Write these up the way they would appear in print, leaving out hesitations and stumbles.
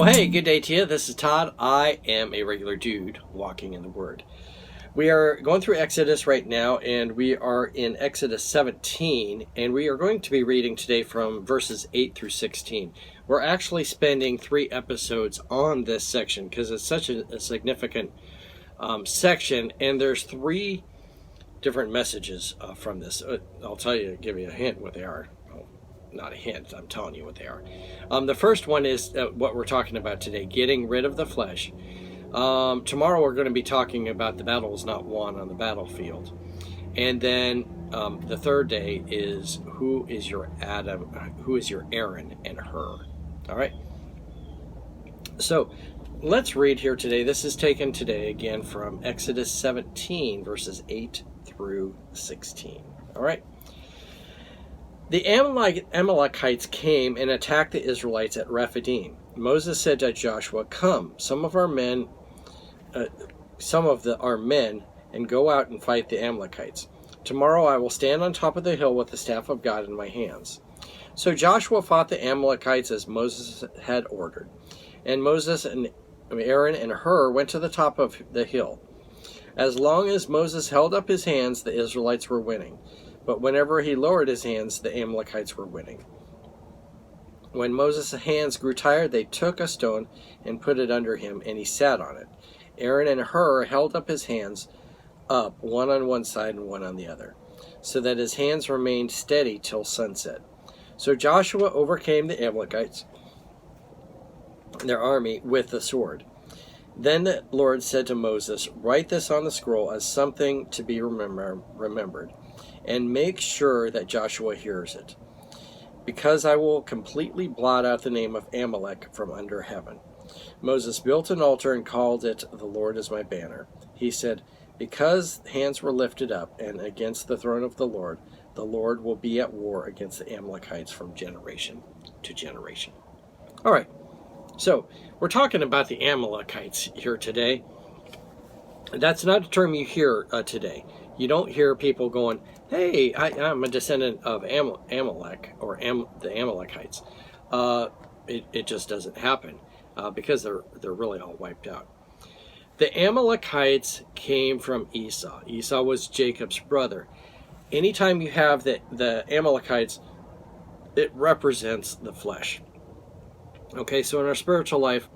Well, hey, good day to you. This is Todd. I am a regular dude walking in the Word. We are going through Exodus right now, and we are in Exodus 17, and we are going to be reading today from verses 8 through 16. We're actually spending 3 episodes on this section because it's such a significant section, and there's 3 different messages from this. I'll give you a hint what they are. Not a hint, I'm telling you what they are. The first one is what we're talking about today, getting rid of the flesh. Tomorrow we're going to be talking about the battle is not won on the battlefield. And then the third day is who is your Aaron and Hur. All right. So let's read here today. This is taken today again from Exodus 17, verses 8 through 16. All right. The Amalekites came and attacked the Israelites at Rephidim. Moses said to Joshua, "Come, some of our men, and go out and fight the Amalekites. Tomorrow I will stand on top of the hill with the staff of God in my hands." So Joshua fought the Amalekites as Moses had ordered. And Moses and Aaron and Hur went to the top of the hill. As long as Moses held up his hands, the Israelites were winning. But whenever he lowered his hands, the Amalekites were winning. When Moses' hands grew tired, they took a stone and put it under him, and he sat on it. Aaron and Hur held up his hands up, one on one side and one on the other, so that his hands remained steady till sunset. So Joshua overcame the Amalekites, their army, with the sword. Then the Lord said to Moses, "Write this on the scroll as something to be remembered, and make sure that Joshua hears it, because I will completely blot out the name of Amalek from under heaven." Moses built an altar and called it, "The Lord is my banner." He said, "Because hands were lifted up and against the throne of the Lord will be at war against the Amalekites from generation to generation." All right, so we're talking about the Amalekites here today. That's not a term you hear today. You don't hear people going, "Hey, I'm a descendant of Amalek," or the Amalekites. It just doesn't happen because they're really all wiped out. The Amalekites came from Esau. Esau was Jacob's brother. Anytime you have the Amalekites, it represents the flesh. Okay, so in our spiritual life,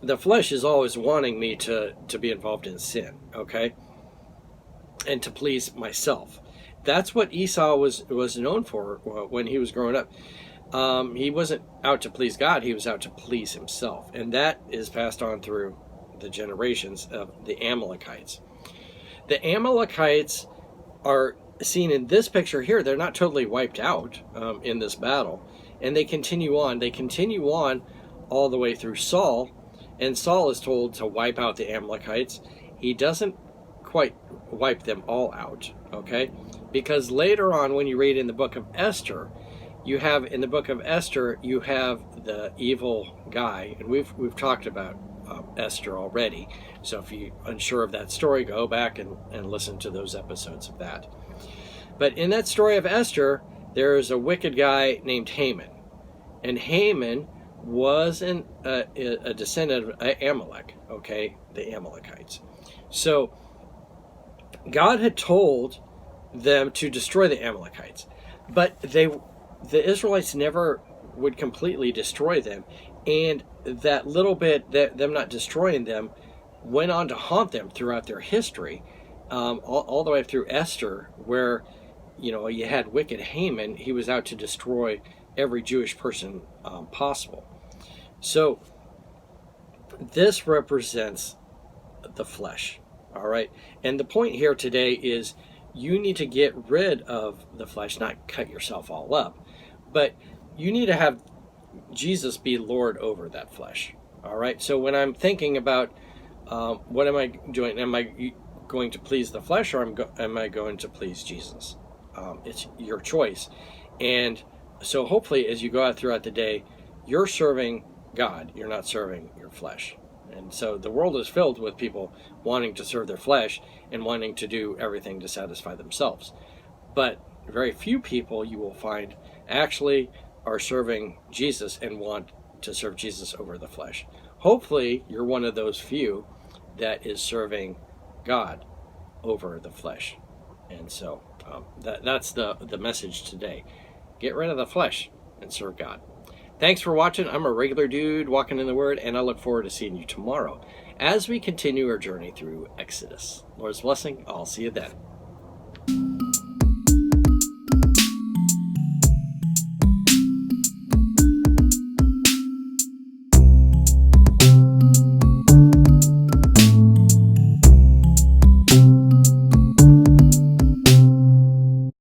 the flesh is always wanting me to be involved in sin, okay? And to please myself. That's what Esau was known for when he was growing up. He wasn't out to please God, he was out to please himself. And that is passed on through the generations of the Amalekites. The Amalekites are seen in this picture here. They're not totally wiped out in this battle. And they continue on. They continue on all the way through Saul. And Saul is told to wipe out the Amalekites. He doesn't quite wipe them all out, okay? Because later on, when you read in the book of Esther, you have the evil guy, and we've talked about Esther already. So if you're unsure of that story, go back and listen to those episodes of that. But in that story of Esther, there is a wicked guy named Haman, and Haman was a descendant of Amalek, okay, the Amalekites. So God had told them to destroy the Amalekites, but the Israelites never would completely destroy them, and that little bit, them not destroying them, went on to haunt them throughout their history, all the way through Esther, where you had wicked Haman. He was out to destroy every Jewish person possible. So this represents the flesh. All right. And the point here today is you need to get rid of the flesh, not cut yourself all up, but you need to have Jesus be Lord over that flesh. All right. So when I'm thinking about what am I doing? Am I going to please the flesh, or am I going to please Jesus? It's your choice. And so hopefully as you go out throughout the day, you're serving God. You're not serving your flesh. And so the world is filled with people wanting to serve their flesh and wanting to do everything to satisfy themselves. But very few people you will find actually are serving Jesus and want to serve Jesus over the flesh. Hopefully, you're one of those few that is serving God over the flesh. And so that's the message today. Get rid of the flesh and serve God. Thanks for watching. I'm a regular dude walking in the Word, and I look forward to seeing you tomorrow as we continue our journey through Exodus. Lord's blessing. I'll see you then.